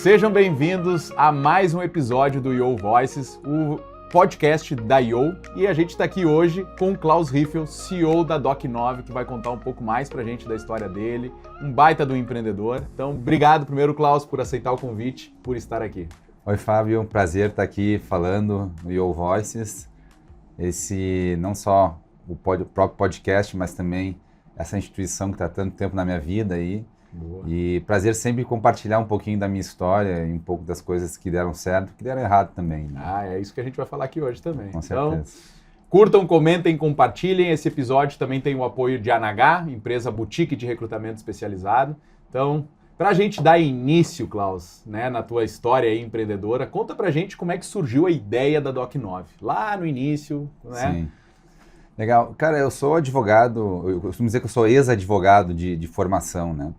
Sejam bem-vindos a mais um episódio do Yo Voices, o podcast da Yo, e a gente está aqui hoje com o Klaus Riffel, CEO da Doc9, que vai contar um pouco mais pra gente da história dele, um baita do empreendedor. Então, obrigado primeiro, Klaus, por aceitar o convite, por estar aqui. Oi, Fábio, um prazer estar aqui falando no Yo Voices, esse não só o próprio podcast, mas também essa instituição que está tanto tempo na minha vida aí. Boa. E prazer sempre compartilhar um pouquinho da minha história e um pouco das coisas que deram certo e que deram errado também. Né? É isso que a gente vai falar aqui hoje também. Com certeza. Então, curtam, comentem, compartilhem. Esse episódio também tem o apoio de ANH, empresa boutique de recrutamento especializado. Então, para a gente dar início, Klaus, né, na tua história aí empreendedora, conta pra gente como é que surgiu a ideia da Doc9. Lá no início, né? Sim. Legal. Cara, eu sou advogado, eu costumo dizer que eu sou ex-advogado de formação, né?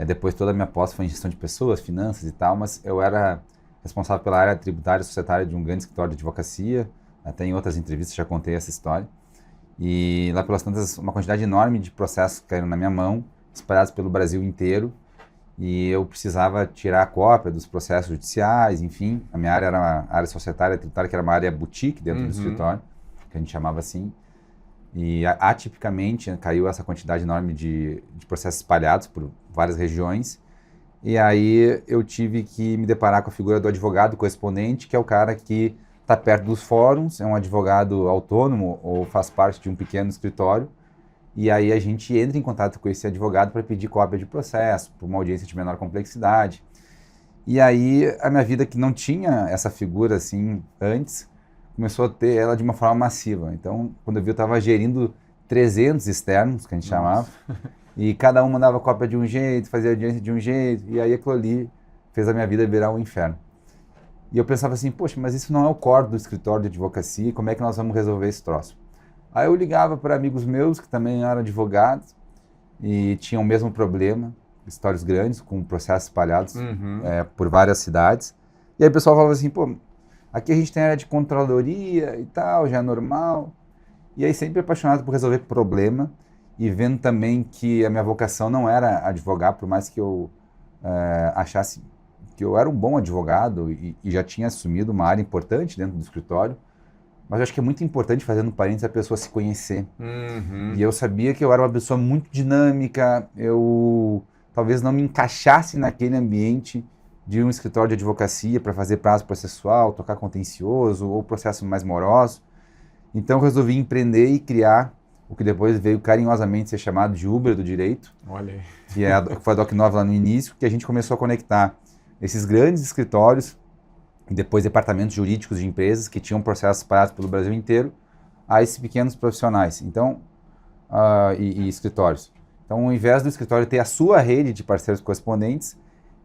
Depois toda a minha pós foi em gestão de pessoas, finanças e tal, mas eu era responsável pela área tributária e societária de um grande escritório de advocacia. Até em outras entrevistas já contei essa história. E lá pelas tantas, uma quantidade enorme de processos caíram na minha mão, espalhados pelo Brasil inteiro. E eu precisava tirar a cópia dos processos judiciais, enfim. A minha área era uma área societária, tributária, que era uma área boutique dentro do escritório, que a gente chamava assim. E atipicamente caiu essa quantidade enorme de processos espalhados por várias regiões. E aí eu tive que me deparar com a figura do advogado correspondente, que é o cara que está perto dos fóruns, é um advogado autônomo ou faz parte de um pequeno escritório. E aí a gente entra em contato com esse advogado para pedir cópia de processo, por uma audiência de menor complexidade. E aí a minha vida, que não tinha essa figura assim antes, começou a ter ela de uma forma massiva. Então, quando eu vi, eu estava gerindo 300 externos, que a gente chamava, e cada um mandava cópia de um jeito, fazia audiência de um jeito, e aí aquilo ali fez a minha vida virar um inferno. E eu pensava assim, poxa, mas isso não é o core do escritório de advocacia, como é que nós vamos resolver esse troço? Aí eu ligava para amigos meus, que também eram advogados, e tinham o mesmo problema, escritórios grandes, com processos espalhados por várias cidades, e aí o pessoal falava assim, pô, aqui a gente tem área de controladoria e tal, já é normal. E aí sempre apaixonado por resolver problema e vendo também que a minha vocação não era advogar, por mais que eu achasse que eu era um bom advogado e já tinha assumido uma área importante dentro do escritório. Mas eu acho que é muito importante, fazendo parênteses, a pessoa se conhecer. E eu sabia que eu era uma pessoa muito dinâmica, eu talvez não me encaixasse naquele ambiente de um escritório de advocacia para fazer prazo processual, tocar contencioso ou processo mais moroso. Então eu resolvi empreender e criar o que depois veio carinhosamente ser chamado de Uber do direito. Olha aí. Que foi a Doc9 lá no início, que a gente começou a conectar esses grandes escritórios e depois departamentos jurídicos de empresas que tinham processos espalhados pelo Brasil inteiro a esses pequenos profissionais e escritórios. Então, ao invés do escritório ter a sua rede de parceiros correspondentes,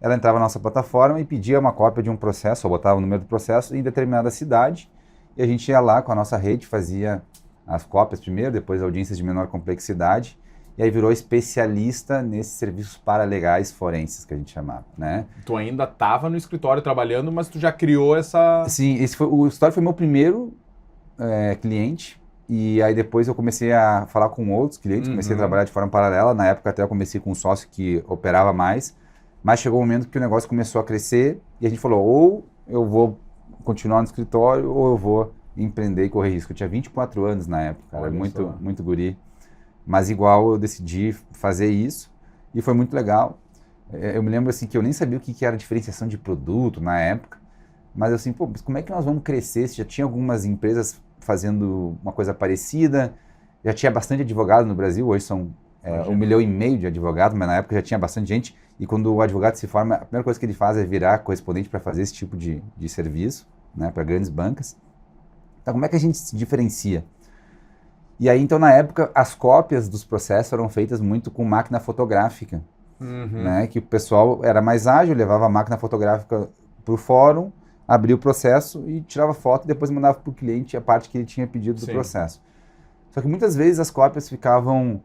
ela entrava na nossa plataforma e pedia uma cópia de um processo, ou botava o número do processo em determinada cidade, e a gente ia lá com a nossa rede, fazia as cópias primeiro, depois audiências de menor complexidade, e aí virou especialista nesses serviços paralegais forenses, que a gente chamava, né? Tu ainda estava no escritório trabalhando, mas tu já criou essa... Sim, o escritório foi meu primeiro cliente, e aí depois eu comecei a falar com outros clientes, comecei a trabalhar de forma paralela. Na época até eu comecei com um sócio que operava mais, mas chegou um momento que o negócio começou a crescer e a gente falou, ou eu vou continuar no escritório ou eu vou empreender e correr risco. Eu tinha 24 anos na época, era muito guri, mas igual eu decidi fazer isso e foi muito legal. Eu me lembro assim que eu nem sabia o que era diferenciação de produto na época, mas eu assim, pô, mas como é que nós vamos crescer se já tinha algumas empresas fazendo uma coisa parecida, já tinha bastante advogado no Brasil, hoje são 1,5 milhão de advogados, mas na época já tinha bastante gente. E quando o advogado se forma, a primeira coisa que ele faz é virar correspondente para fazer esse tipo de serviço, né, para grandes bancas. Então, como é que a gente se diferencia? E aí, então, na época, as cópias dos processos eram feitas muito com máquina fotográfica, né, que o pessoal era mais ágil, levava a máquina fotográfica para o fórum, abria o processo e tirava foto e depois mandava para o cliente a parte que ele tinha pedido do processo. Só que muitas vezes as cópias ficavam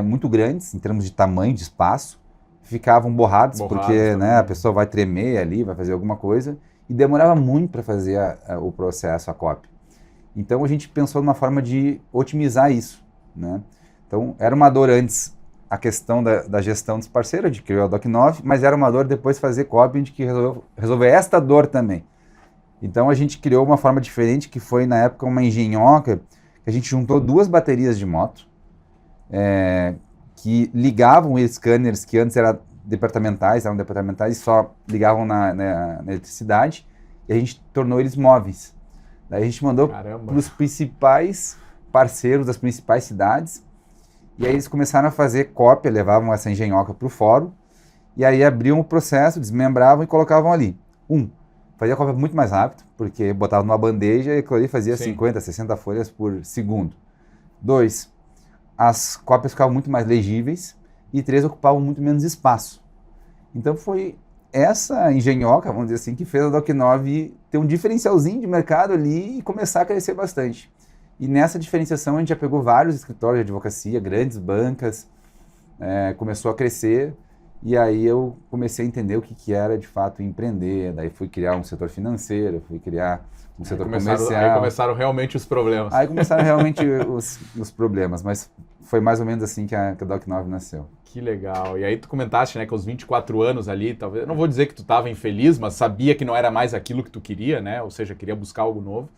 muito grandes, em termos de tamanho, de espaço, ficavam borrados porque né, a pessoa vai tremer ali, vai fazer alguma coisa, e demorava muito para fazer o processo, a cópia. Então a gente pensou numa forma de otimizar isso, né? Então era uma dor antes a questão da gestão dos parceiros, a gente criou a Doc9, mas era uma dor depois fazer copy, a gente que resolver esta dor também. Então a gente criou uma forma diferente, que foi na época uma engenhoca, que a gente juntou 2 baterias de moto, que ligavam scanners que antes eram departamentais e só ligavam na eletricidade, e a gente tornou eles móveis. Daí a gente mandou para os principais parceiros das principais cidades, e aí eles começaram a fazer cópia, levavam essa engenhoca para o fórum, e aí abriam o processo, desmembravam e colocavam ali. Fazia a cópia muito mais rápido, porque botava numa bandeja e aquilo ali fazia 50, 60 folhas por segundo. 2, as cópias ficavam muito mais legíveis, e 3, ocupavam muito menos espaço. Então foi essa engenhoca, vamos dizer assim, que fez a Doc9 ter um diferencialzinho de mercado ali e começar a crescer bastante. E nessa diferenciação a gente já pegou vários escritórios de advocacia, grandes bancas, começou a crescer, e aí eu comecei a entender o que era de fato empreender. Daí fui criar um setor financeiro, fui criar um setor comercial. Aí começaram realmente os problemas. Aí começaram realmente os problemas, mas foi mais ou menos assim que a Doc9 nasceu. Que legal. E aí tu comentaste, né, que aos 24 anos ali, talvez, eu não vou dizer que tu estava infeliz, mas sabia que não era mais aquilo que tu queria, né? Ou seja, queria buscar algo novo.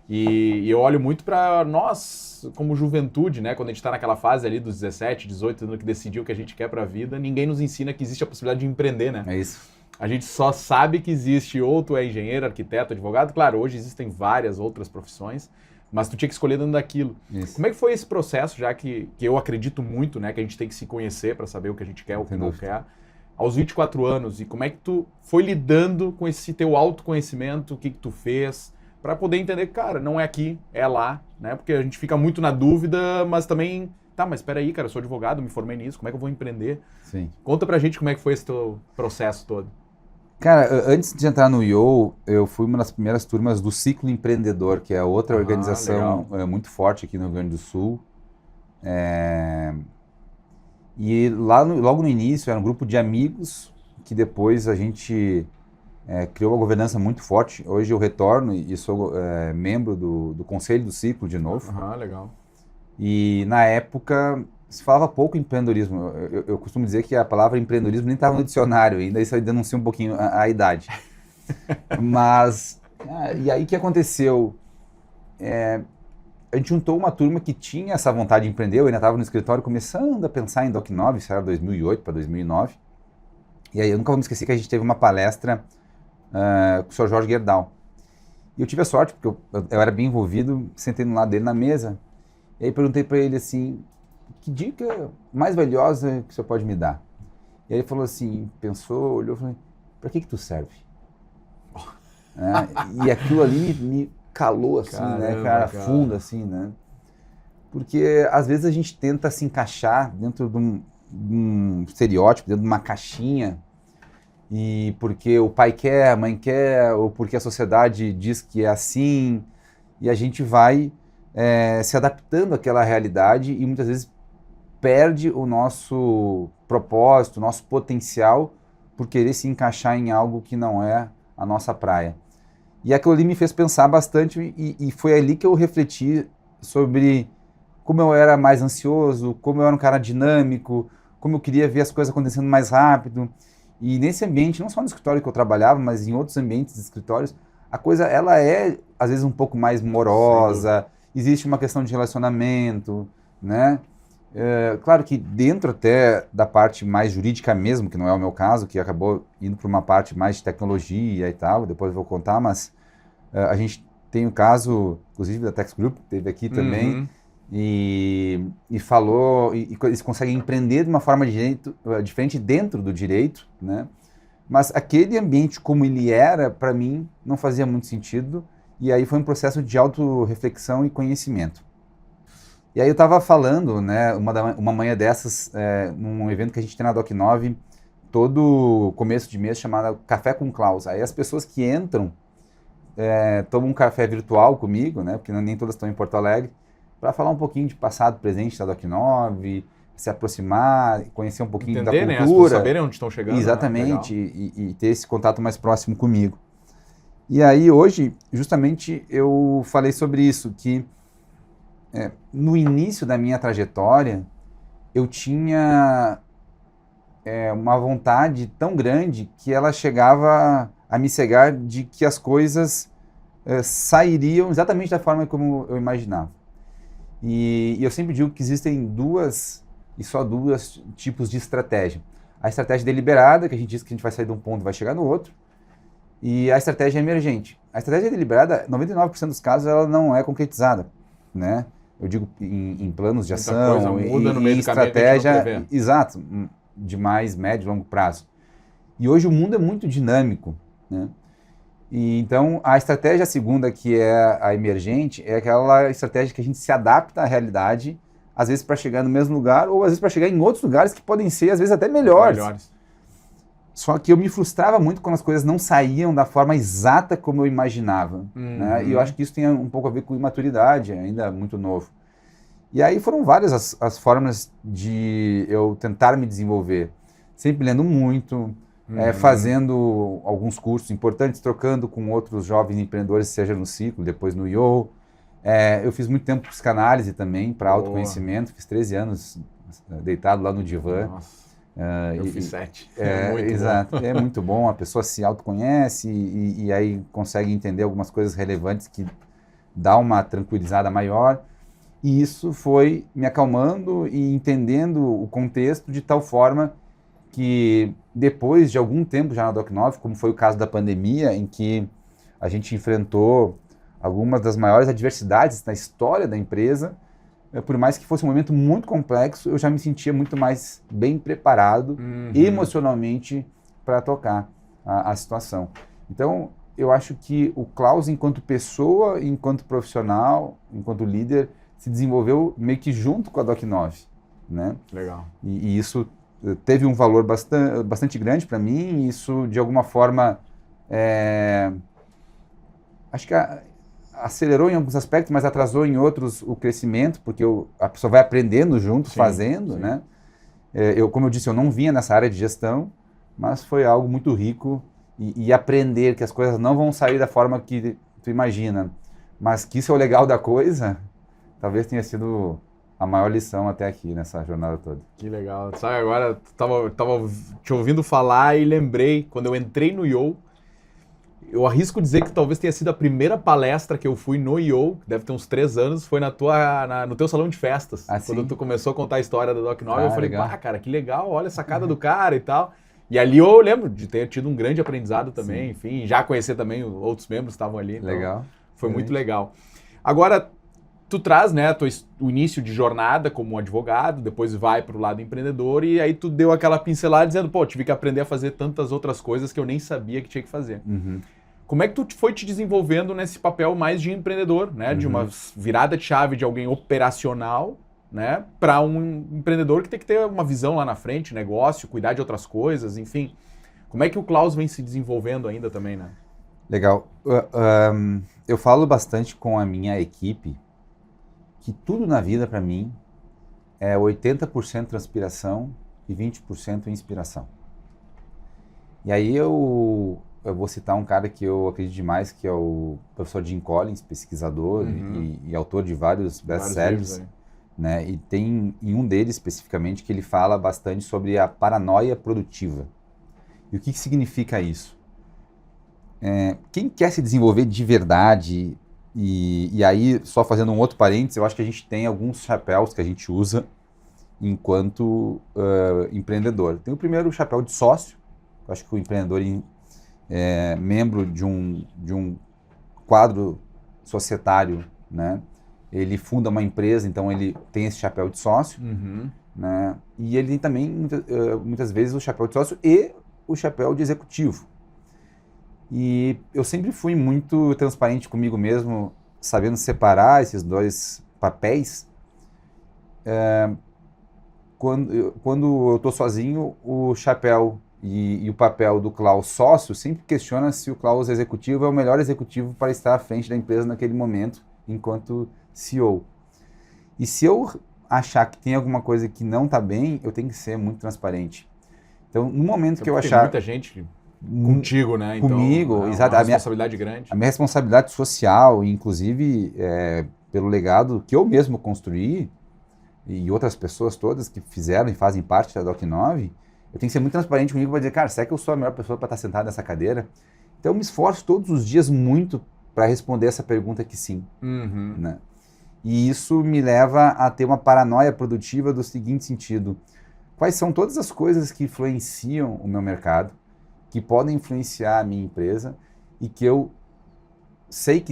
E eu olho muito para nós, como juventude, né? Quando a gente está naquela fase ali dos 17, 18 anos que decidiu o que a gente quer para a vida, ninguém nos ensina que existe a possibilidade de empreender, né? É isso. A gente só sabe que existe ou tu é engenheiro, arquiteto, advogado. Claro, hoje existem várias outras profissões, mas tu tinha que escolher dentro daquilo. Isso. Como é que foi esse processo, já que eu acredito muito, né? Que a gente tem que se conhecer para saber o que a gente quer, o que não quer. Aos 24 anos, e como é que tu foi lidando com esse teu autoconhecimento, o que tu fez, para poder entender que, cara, não é aqui, é lá, né? Porque a gente fica muito na dúvida, mas também, mas espera aí, cara, eu sou advogado, me formei nisso, como é que eu vou empreender? Sim. Conta pra gente como é que foi esse teu processo todo. Cara, antes de entrar no IO, eu fui uma das primeiras turmas do Ciclo Empreendedor, que é outra organização muito forte aqui no Rio Grande do Sul. E logo no início era um grupo de amigos que depois a gente criou uma governança muito forte. Hoje eu retorno e sou membro do Conselho do Ciclo de novo. Legal. E na época se falava pouco em empreendedorismo. Eu costumo dizer que a palavra empreendedorismo nem estava no dicionário, ainda isso aí denuncia um pouquinho a idade. Mas, e aí o que aconteceu? A gente juntou uma turma que tinha essa vontade de empreender. Eu ainda estava no escritório começando a pensar em Doc9, isso era 2008 para 2009. E aí eu nunca vou me esquecer que a gente teve uma palestra com o Sr. Jorge Gerdau. E eu tive a sorte, porque eu era bem envolvido, sentei no lado dele na mesa, e aí perguntei para ele assim, que dica mais valiosa que o senhor pode me dar? E aí ele falou assim, pensou, olhou e falou, para que tu serve? E aquilo ali me calou assim, caramba, né, cara, fundo assim, né? Porque às vezes a gente tenta se encaixar dentro de um estereótipo, dentro de uma caixinha, e porque o pai quer, a mãe quer, ou porque a sociedade diz que é assim, e a gente vai se adaptando àquela realidade e muitas vezes perde o nosso propósito, o nosso potencial por querer se encaixar em algo que não é a nossa praia. E aquilo ali me fez pensar bastante e foi ali que eu refleti sobre como eu era mais ansioso, como eu era um cara dinâmico, como eu queria ver as coisas acontecendo mais rápido. E nesse ambiente, não só no escritório que eu trabalhava, mas em outros ambientes de escritórios, a coisa ela é às vezes um pouco mais morosa, existe uma questão de relacionamento, né? Claro que dentro até da parte mais jurídica mesmo, que não é o meu caso, que acabou indo para uma parte mais de tecnologia e tal, depois eu vou contar, mas a gente tem o caso, inclusive da Tex Group, que teve aqui também, e falou, e eles conseguem empreender de uma forma diferente dentro do direito, né? Mas aquele ambiente como ele era, para mim, não fazia muito sentido, e aí foi um processo de autorreflexão e conhecimento. E aí eu estava falando, né, uma manhã dessas, num evento que a gente tem na Doc9, todo começo de mês, chamado Café com Klaus. Aí as pessoas que entram tomam um café virtual comigo, né, porque nem todas estão em Porto Alegre, para falar um pouquinho de passado, presente da Doc9, se aproximar, conhecer um pouquinho da cultura. Né? As pessoas saberem onde estão chegando. Exatamente, né? E ter esse contato mais próximo comigo. E aí hoje, justamente, eu falei sobre isso, que no início da minha trajetória, eu tinha uma vontade tão grande que ela chegava a me cegar de que as coisas sairiam exatamente da forma como eu imaginava. E eu sempre digo que existem duas tipos de estratégia. A estratégia deliberada, que a gente diz que a gente vai sair de um ponto e vai chegar no outro, e a estratégia emergente. A estratégia deliberada, 99% dos casos, ela não é concretizada, né? Eu digo em planos de ação, em estratégia, exato, de mais médio e longo prazo. E hoje o mundo é muito dinâmico, né? E então a estratégia segunda, que é a emergente, é aquela estratégia que a gente se adapta à realidade, às vezes para chegar no mesmo lugar, ou às vezes para chegar em outros lugares que podem ser, às vezes, até melhores. Só que eu me frustrava muito quando as coisas não saíam da forma exata como eu imaginava. Né? E eu acho que isso tem um pouco a ver com imaturidade, ainda muito novo. E aí foram várias as formas de eu tentar me desenvolver. Sempre lendo muito, fazendo alguns cursos importantes, trocando com outros jovens empreendedores, seja no Ciclo, depois no IO. Eu fiz muito tempo psicanálise também, para autoconhecimento. Fiz 13 anos deitado lá no divã. Nossa. Eu fiz 7. Muito exato. Bom. É muito bom, a pessoa se autoconhece e aí consegue entender algumas coisas relevantes que dá uma tranquilizada maior. E isso foi me acalmando e entendendo o contexto de tal forma que depois de algum tempo já na Doc9, como foi o caso da pandemia, em que a gente enfrentou algumas das maiores adversidades na história da empresa, por mais que fosse um momento muito complexo, eu já me sentia muito mais bem preparado emocionalmente para tocar a situação. Então, eu acho que o Klaus, enquanto pessoa, enquanto profissional, enquanto líder, se desenvolveu meio que junto com a Doc9, né? Legal. E isso teve um valor bastante grande para mim, e isso, de alguma forma, acho que acelerou em alguns aspectos, mas atrasou em outros o crescimento, porque a pessoa vai aprendendo junto, fazendo, né? Como eu disse, eu não vinha nessa área de gestão, mas foi algo muito rico e aprender que as coisas não vão sair da forma que tu imagina, mas que isso é o legal da coisa, talvez tenha sido a maior lição até aqui nessa jornada toda. Que legal. Sabe, agora tava te ouvindo falar e lembrei, quando eu entrei no IO, eu arrisco dizer que talvez tenha sido a primeira palestra que eu fui no IO, que deve ter uns 3 anos, foi no teu salão de festas. Quando tu começou a contar a história da Doc9, eu falei, cara, que legal, olha a sacada do cara e tal. E ali eu lembro de ter tido um grande aprendizado também, enfim, já conhecer também outros membros que estavam ali. Então legal. Foi muito legal. Agora, tu traz, né, o início de jornada como advogado, depois vai para o lado empreendedor e aí tu deu aquela pincelada dizendo, tive que aprender a fazer tantas outras coisas que eu nem sabia que tinha que fazer. Como é que tu foi te desenvolvendo nesse papel mais de empreendedor, né? De uma virada de chave de alguém operacional, né? Para um empreendedor que tem que ter uma visão lá na frente, negócio, cuidar de outras coisas, enfim. Como é que o Klaus vem se desenvolvendo ainda também, né? Legal. Eu falo bastante com a minha equipe que tudo na vida, para mim, é 80% transpiração e 20% inspiração. E aí eu vou citar um cara que eu acredito demais, que é o professor Jim Collins, pesquisador e autor de vários best-sellers, né? E tem em um deles, especificamente, que ele fala bastante sobre a paranoia produtiva. E o que significa isso? Quem quer se desenvolver de verdade, e aí, só fazendo um outro parênteses, eu acho que a gente tem alguns chapéus que a gente usa enquanto empreendedor. Tem o primeiro, o chapéu de sócio. Eu acho que o empreendedor membro de um quadro societário, né? Ele funda uma empresa, então ele tem esse chapéu de sócio, né? E ele tem também, muitas vezes, o chapéu de sócio e o chapéu de executivo. E eu sempre fui muito transparente comigo mesmo, sabendo separar esses dois papéis. Quando eu estou sozinho, o chapéu e o papel do Klaus sócio sempre questiona se o Klaus executivo é o melhor executivo para estar à frente da empresa naquele momento, enquanto CEO. E se eu achar que tem alguma coisa que não está bem, eu tenho que ser muito transparente. Então, no momento que eu achar... Tem muita gente contigo, né? Então, comigo, exato. Uma responsabilidade grande. A minha responsabilidade social, inclusive pelo legado que eu mesmo construí, e outras pessoas todas que fizeram e fazem parte da Doc9, eu tenho que ser muito transparente comigo para dizer, cara, será que eu sou a melhor pessoa para estar sentado nessa cadeira? Então eu me esforço todos os dias muito para responder essa pergunta que sim. Né? E isso me leva a ter uma paranoia produtiva do seguinte sentido: quais são todas as coisas que influenciam o meu mercado, que podem influenciar a minha empresa e que eu sei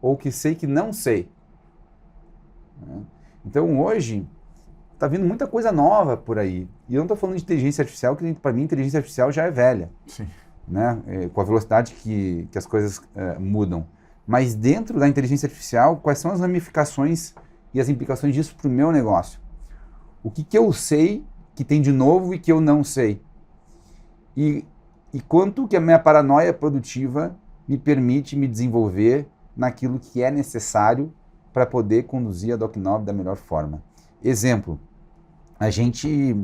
ou que sei que não sei. Né? Então hoje está vindo muita coisa nova por aí. E eu não estou falando de inteligência artificial, que para mim inteligência artificial já é velha. Sim. Né? Com a velocidade que as coisas mudam. Mas dentro da inteligência artificial, quais são as ramificações e as implicações disso para o meu negócio? O que eu sei que tem de novo e que eu não sei? E quanto que a minha paranoia produtiva me permite me desenvolver naquilo que é necessário para poder conduzir a Doc9 da melhor forma. Exemplo, a gente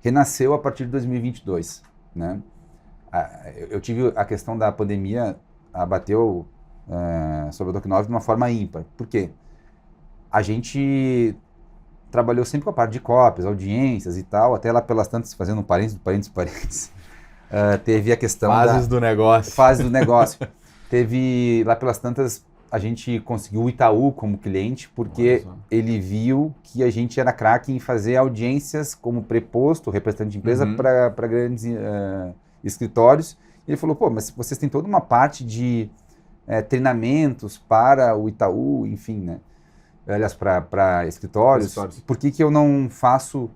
renasceu a partir de 2022, né? Eu tive a questão da pandemia, abateu sobre a Doc9 de uma forma ímpar. Por quê? A gente trabalhou sempre com a parte de cópias, audiências e tal, até lá pelas tantas, fazendo parênteses, teve a questão Fases do negócio. Fases do negócio. Teve, lá pelas tantas, a gente conseguiu o Itaú como cliente, porque ele viu que a gente era craque em fazer audiências como preposto, representante de empresa, para grandes escritórios. E ele falou, pô, mas vocês têm toda uma parte de treinamentos para o Itaú, enfim, né? Aliás, para escritórios. Por que eu não faço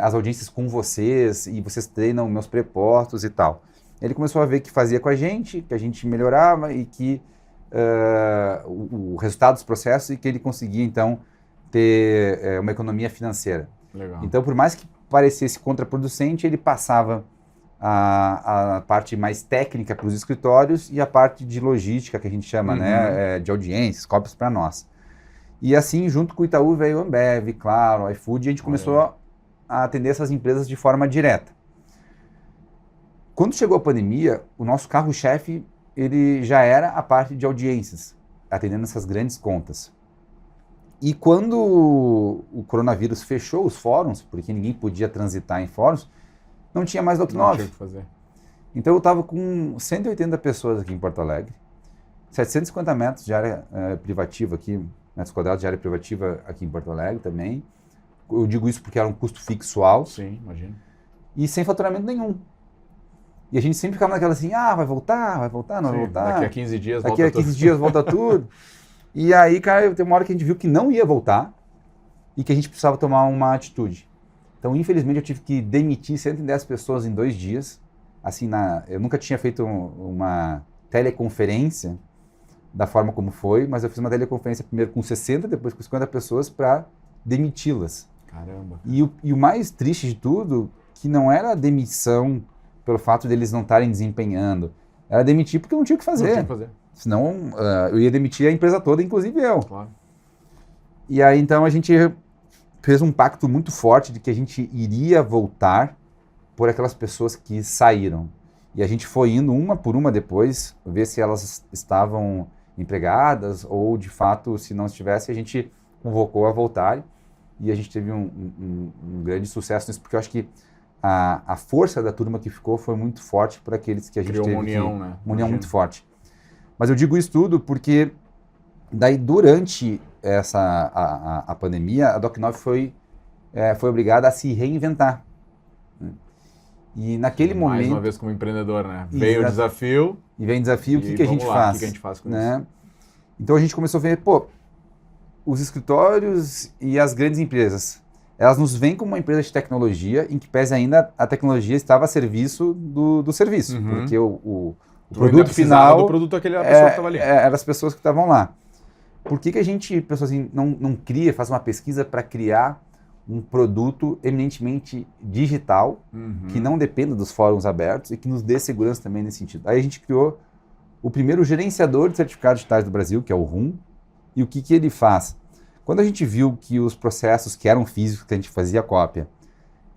as audiências com vocês e vocês treinam meus prepostos e tal? Ele começou a ver que fazia com a gente, que a gente melhorava e que o resultado dos processos e que ele conseguia, então, ter uma economia financeira. Legal. Então, por mais que parecesse contraproducente, ele passava a parte mais técnica para os escritórios e a parte de logística, que a gente chama, né, de audiências, cópias para nós. E assim, junto com o Itaú, veio o Ambev, claro, o iFood, e a gente começou a atender essas empresas de forma direta. Quando chegou a pandemia, o nosso carro-chefe, ele já era a parte de audiências, atendendo essas grandes contas. E quando o coronavírus fechou os fóruns, porque ninguém podia transitar em fóruns, não tinha mais Doc9. Não tinha o que fazer. Então eu estava com 180 pessoas aqui em Porto Alegre, 750 metros de área privativa aqui, metros quadrados de área privativa aqui em Porto Alegre também. Eu digo isso porque era um custo fixo alto. Sim, imagino. E sem faturamento nenhum. E a gente sempre ficava naquela assim, vai voltar, não vai voltar. Daqui a 15 dias volta tudo. Daqui a 15 dias volta tudo. E aí, cara, tem uma hora que a gente viu que não ia voltar e que a gente precisava tomar uma atitude. Então, infelizmente, eu tive que demitir 110 pessoas em 2 dias. Assim, eu nunca tinha feito uma teleconferência da forma como foi, mas eu fiz uma teleconferência primeiro com 60, depois com 50 pessoas para demiti-las. Caramba. E o mais triste de tudo, que não era a demissão pelo fato deles não estarem desempenhando, era demitir porque não tinha o que fazer. Não tinha o que fazer. Senão, eu ia demitir a empresa toda, inclusive eu. Claro. E aí, então, a gente fez um pacto muito forte de que a gente iria voltar por aquelas pessoas que saíram. E a gente foi indo uma por uma depois, ver se elas estavam empregadas ou, de fato, se não estivesse, a gente convocou a voltarem. E a gente teve um grande sucesso nisso, porque eu acho que a força da turma que ficou foi muito forte para aqueles que a gente criou teve uma união, né? Uma união muito forte. Mas eu digo isso tudo porque daí durante a pandemia, a Doc9 foi obrigada a se reinventar. E naquele momento... Mais uma vez como empreendedor, né? Veio o desafio. E vem o desafio, o que a gente faz? O que a gente faz com né? isso? Então a gente começou a ver, os escritórios e as grandes empresas, elas nos veem como uma empresa de tecnologia, em que pese ainda a tecnologia estava a serviço do serviço, porque o produto final... do produto daquela pessoa que estava ali. Eram as pessoas que estavam lá. Por que a gente, pessoas assim, não cria, faz uma pesquisa para criar um produto eminentemente digital, que não dependa dos fóruns abertos e que nos dê segurança também nesse sentido? Aí a gente criou o primeiro gerenciador de certificados digitais do Brasil, que é o RUM. E o que ele faz? Quando a gente viu que os processos que eram físicos, que a gente fazia cópia,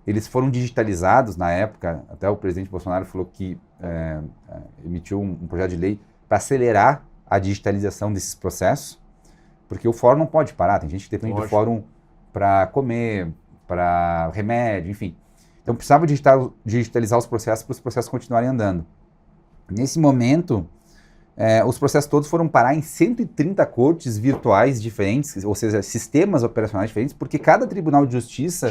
eles foram digitalizados na época, até o presidente Bolsonaro falou que emitiu um projeto de lei para acelerar a digitalização desses processos, porque o fórum não pode parar, tem gente que depende do fórum para comer, para remédio, enfim. Então precisava digitalizar os processos para os processos continuarem andando. Nesse momento, os processos todos foram parar em 130 cortes virtuais diferentes, ou seja, sistemas operacionais diferentes, porque cada tribunal de justiça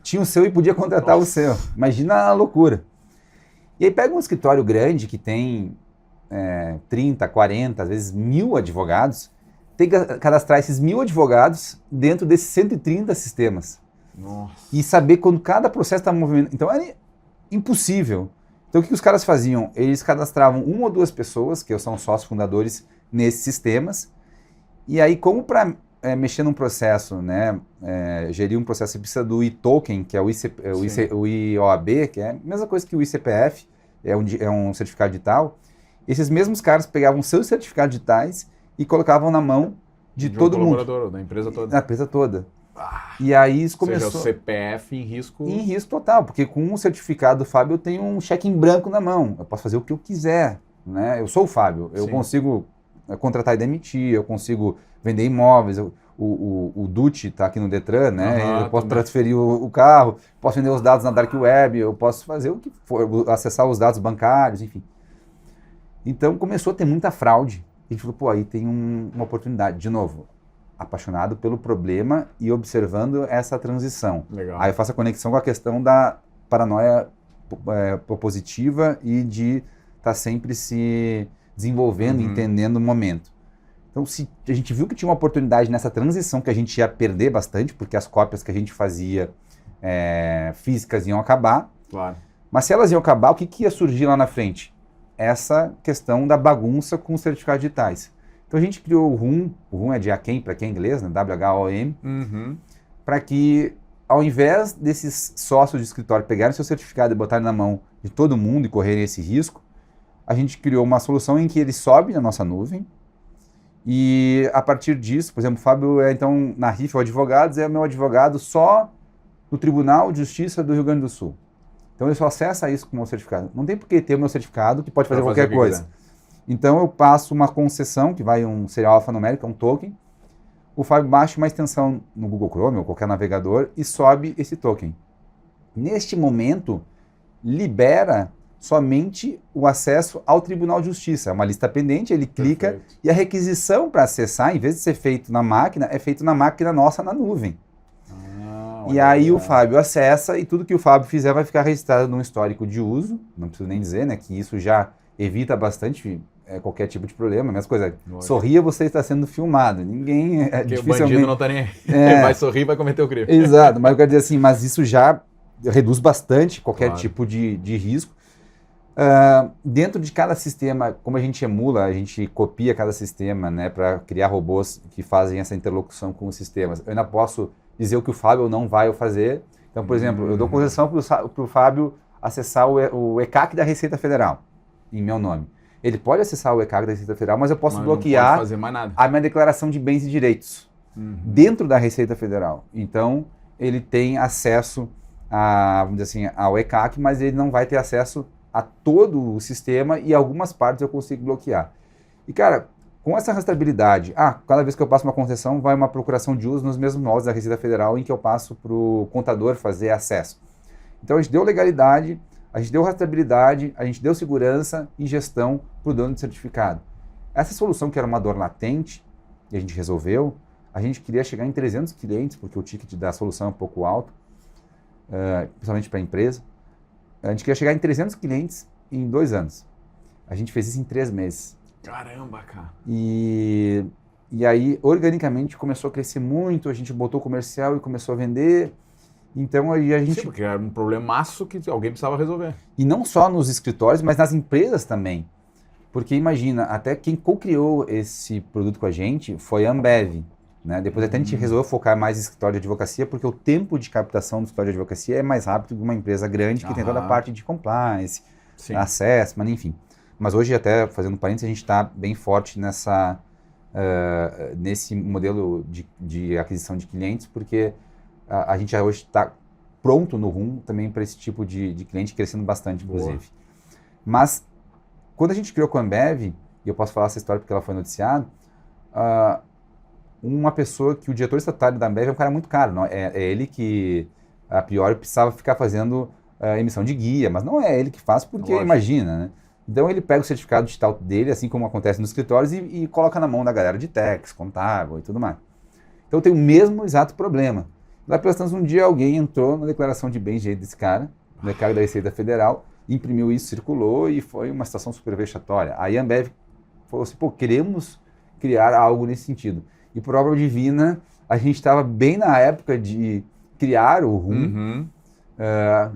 tinha o seu e podia contratar o seu. Imagina a loucura. E aí pega um escritório grande que tem 30, 40, às vezes 1.000 advogados, tem que cadastrar esses 1.000 advogados dentro desses 130 sistemas. Nossa. E saber quando cada processo está movimentando. Então era impossível. Então o que os caras faziam? Eles cadastravam 1 ou 2 pessoas, que são sócios fundadores, nesses sistemas. E aí, como para mexer num processo, né, gerir um processo, você precisa do e-token, que é o IOAB, que é a mesma coisa que o ICPF, é um certificado digital. Esses mesmos caras pegavam seus certificados digitais e colocavam na mão de todo mundo. Colaborador, da empresa toda. Da empresa toda. E aí isso começou... Ou seja, o CPF em risco... Em risco total, porque com o certificado do Fábio eu tenho um cheque em branco na mão. Eu posso fazer o que eu quiser, né? Eu sou o Fábio, eu consigo contratar e demitir, eu consigo vender imóveis, o DUT está aqui no Detran, né? Eu posso transferir o carro, posso vender os dados na Dark Web, eu posso fazer o que for, acessar os dados bancários, enfim. Então começou a ter muita fraude. A gente falou, pô, aí tem uma oportunidade. De novo, apaixonado pelo problema e observando essa transição. Legal. Aí eu faço a conexão com a questão da paranoia propositiva e de estar sempre se desenvolvendo, entendendo o momento. Então, se a gente viu que tinha uma oportunidade nessa transição que a gente ia perder bastante, porque as cópias que a gente fazia físicas iam acabar. Claro. Mas se elas iam acabar, o que ia surgir lá na frente? Essa questão da bagunça com os certificados digitais. Então a gente criou o RUM é de Aquem, para quem é inglês, né? WHOM, para que ao invés desses sócios de escritório pegarem seu certificado e botarem na mão de todo mundo e correrem esse risco, a gente criou uma solução em que ele sobe na nossa nuvem e a partir disso, por exemplo, o Fábio então na RIF, o advogado, é meu advogado só no Tribunal de Justiça do Rio Grande do Sul. Então ele só acessa isso com o meu certificado. Não tem por que ter o meu certificado que pode fazer qualquer coisa. Então eu passo uma concessão, que vai um serial alfanumérico, um token. O Fábio baixa uma extensão no Google Chrome ou qualquer navegador e sobe esse token. Neste momento, libera somente o acesso ao Tribunal de Justiça. É uma lista pendente, ele clica e a requisição para acessar, em vez de ser feito na máquina, é feito na máquina nossa na nuvem. E aí o Fábio acessa e tudo que o Fábio fizer vai ficar registrado num histórico de uso. Não preciso nem dizer, né, que isso já evita bastante qualquer tipo de problema. A mesma coisa, sorria, você está sendo filmado. Ninguém... Porque o bandido não está nem aí. Vai sorrir, vai cometer o crime. Exato, mas eu quero dizer assim, mas isso já reduz bastante qualquer tipo de risco. Dentro de cada sistema, como a gente emula, a gente copia cada sistema, né, para criar robôs que fazem essa interlocução com os sistemas. Eu ainda posso dizer o que o Fábio não vai fazer. Então, por exemplo, eu dou concessão para o Fábio acessar o ECAC da Receita Federal, em meu nome. Ele pode acessar o ECAC da Receita Federal, mas eu posso bloquear não pode fazer mais nada. A minha declaração de bens e direitos dentro da Receita Federal. Então, ele tem acesso vamos dizer assim, ao ECAC, mas ele não vai ter acesso a todo o sistema e algumas partes eu consigo bloquear. E, cara, com essa rastreabilidade, cada vez que eu passo uma concessão, vai uma procuração de uso nos mesmos moldes da Receita Federal em que eu passo para o contador fazer acesso. Então, a gente deu legalidade, a gente deu rastreabilidade, a gente deu segurança e gestão para o dono de certificado. Essa solução, que era uma dor latente, e a gente resolveu, a gente queria chegar em 300 clientes, porque o ticket da solução é um pouco alto, principalmente para a empresa. A gente queria chegar em 300 clientes em 2 anos. A gente fez isso em 3 meses. Caramba, cara. E aí, organicamente, começou a crescer muito, a gente botou comercial e começou a vender. Então, aí a gente... Sim, porque era um problemaço que alguém precisava resolver. E não só nos escritórios, mas nas empresas também. Porque imagina, até quem co-criou esse produto com a gente foi a Ambev. Né? Depois até a gente resolveu focar mais em escritório de advocacia, porque o tempo de captação do escritório de advocacia é mais rápido que uma empresa grande que tem toda a parte de compliance, assessment, enfim. Mas hoje, até fazendo parênteses, a gente está bem forte nesse modelo de aquisição de clientes, porque a gente já hoje está pronto no RUM também para esse tipo de cliente, crescendo bastante, inclusive. Boa. Mas, quando a gente criou com a Ambev, e eu posso falar essa história porque ela foi noticiada, uma pessoa que o diretor estatutário da Ambev é um cara muito caro, não? É ele que, a priori, precisava ficar fazendo emissão de guia, mas não é ele que faz porque Lógico. imagina, né? Então ele pega o certificado digital dele, assim como acontece nos escritórios, e coloca na mão da galera de tax, contábil e tudo mais. Então tem o mesmo exato problema. Lá pelas tantas, um dia alguém entrou na declaração de bens desse cara, no mercado da Receita Federal, imprimiu isso, circulou e foi uma situação super vexatória. Aí a Ambev falou assim, pô, queremos criar algo nesse sentido. E por obra divina, a gente estava bem na época de criar o RUM.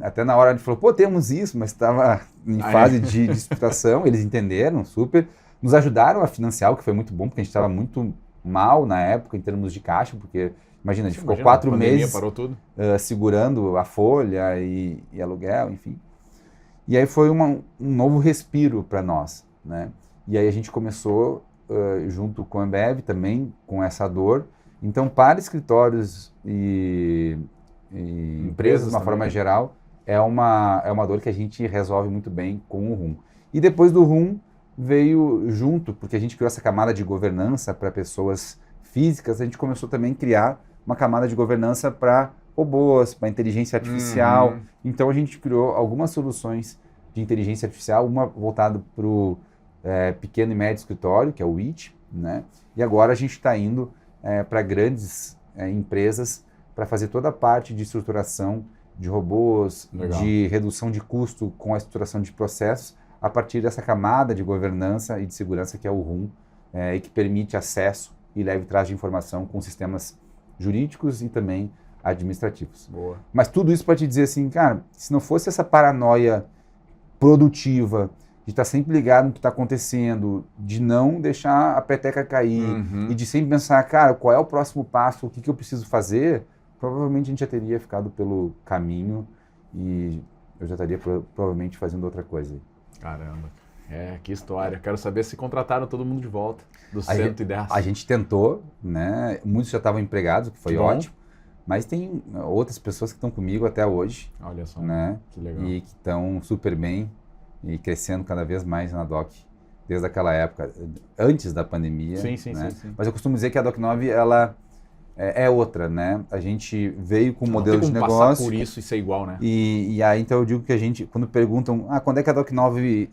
Até na hora a gente falou, pô, temos isso, mas estava em fase de disputação, eles entenderam super, nos ajudaram a financiar, o que foi muito bom, porque a gente estava muito mal na época em termos de caixa, porque imagina, a gente ficou 4 meses parou tudo. segurando a folha e aluguel, enfim. E aí foi um novo respiro para nós, né? E aí a gente começou, junto com a Ambev também, com essa dor. Então, para escritórios e empresas, de uma forma geral, é uma dor que a gente resolve muito bem com o RUM. E depois do RUM veio junto, porque a gente criou essa camada de governança para pessoas físicas, a gente começou também a criar uma camada de governança para robôs, para inteligência artificial. Então a gente criou algumas soluções de inteligência artificial, uma voltada para o pequeno e médio escritório, que é o IT, né? E agora a gente está indo para grandes empresas para fazer toda a parte de estruturação de robôs, Legal. de redução de custo com a estruturação de processos, a partir dessa camada de governança e de segurança que é o RUM, e que permite acesso e leve trás de informação com sistemas jurídicos e também administrativos. Boa. Mas tudo isso para te dizer assim, cara, se não fosse essa paranoia produtiva, de estar sempre ligado no que está acontecendo, de não deixar a peteca cair e de sempre pensar, cara, qual é o próximo passo, o que eu preciso fazer, provavelmente a gente já teria ficado pelo caminho e eu já estaria provavelmente fazendo outra coisa. Caramba. Que história. Quero saber se contrataram todo mundo de volta, dos 110. A gente tentou, né? Muitos já estavam empregados, o que foi ótimo. Mas tem outras pessoas que estão comigo até hoje. Olha só, né? Que legal. E que estão super bem e crescendo cada vez mais na DOC, desde aquela época, antes da pandemia. Sim. Mas eu costumo dizer que a DOC 9, ela é outra, né? A gente veio com um modelo de negócio. Passar por isso e ser igual, né? E aí, então, eu digo que a gente, quando perguntam, quando é que a DOC 9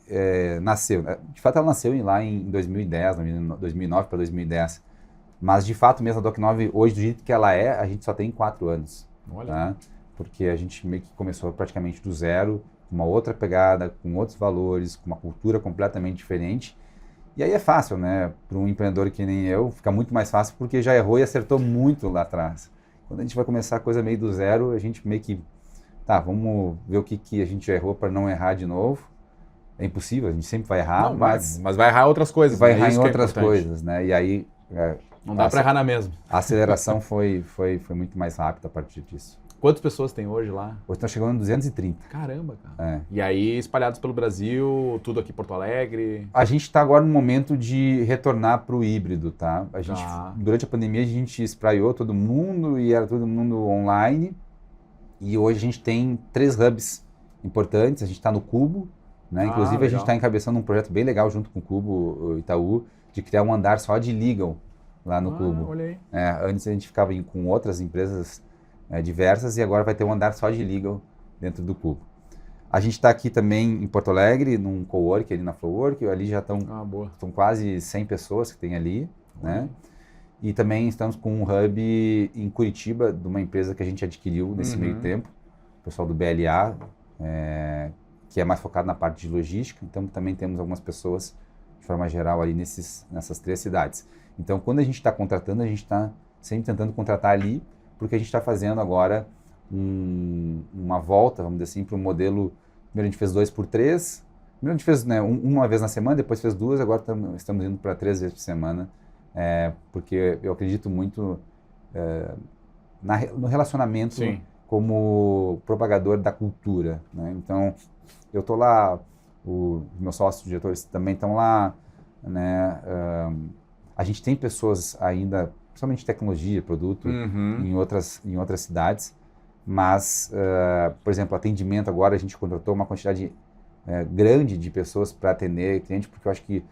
nasceu? De fato, ela nasceu lá em 2010, 2009 para 2010. Mas, de fato, mesmo a DOC 9, hoje, do jeito que ela a gente só tem 4 anos. Olha. Tá? Porque a gente meio que começou praticamente do zero, com uma outra pegada, com outros valores, com uma cultura completamente diferente. E aí é fácil, né? Para um empreendedor que nem eu, fica muito mais fácil porque já errou e acertou muito lá atrás. Quando a gente vai começar a coisa meio do zero, a gente meio que, vamos ver o que a gente já errou para não errar de novo. É impossível, a gente sempre vai errar, mas vai errar outras coisas. Vai errar em outras coisas, né? E aí... não dá para errar na mesma. A aceleração foi muito mais rápida a partir disso. Quantas pessoas tem hoje lá? Hoje estão chegando em 230. Caramba, cara. E aí, espalhados pelo Brasil, tudo aqui em Porto Alegre? A gente está agora no momento de retornar para o híbrido, tá? Durante a pandemia, a gente espraiou todo mundo e era todo mundo online. E hoje a gente tem 3 hubs importantes. A gente está no Cubo, né? Inclusive, legal. A gente está encabeçando um projeto bem legal junto com o Cubo Itaú, de criar um andar só de legal lá no Cubo. Olha aí. Antes a gente ficava com outras empresas diversas e agora vai ter um andar só de legal dentro do Cubo. A gente está aqui também em Porto Alegre, num cowork ali na Flowwork, ali já estão quase 100 pessoas que tem ali, né? E também estamos com um hub em Curitiba, de uma empresa que a gente adquiriu nesse meio tempo, o pessoal do BLA, que é mais focado na parte de logística, então também temos algumas pessoas de forma geral ali nessas 3 cidades. Então quando a gente está contratando, a gente está sempre tentando contratar ali, porque a gente está fazendo agora uma volta, vamos dizer assim, para o modelo. Primeiro a gente fez 2x3, primeiro a gente fez uma vez na semana, depois fez 2, agora estamos indo para 3 vezes por semana, porque eu acredito muito no relacionamento como propagador da cultura, né? Então, eu estou lá, os meus sócios diretores também estão lá, né? A gente tem pessoas ainda, principalmente tecnologia, produto, em outras cidades, mas, por exemplo, atendimento agora, a gente contratou uma quantidade grande de pessoas para atender cliente, porque eu acho que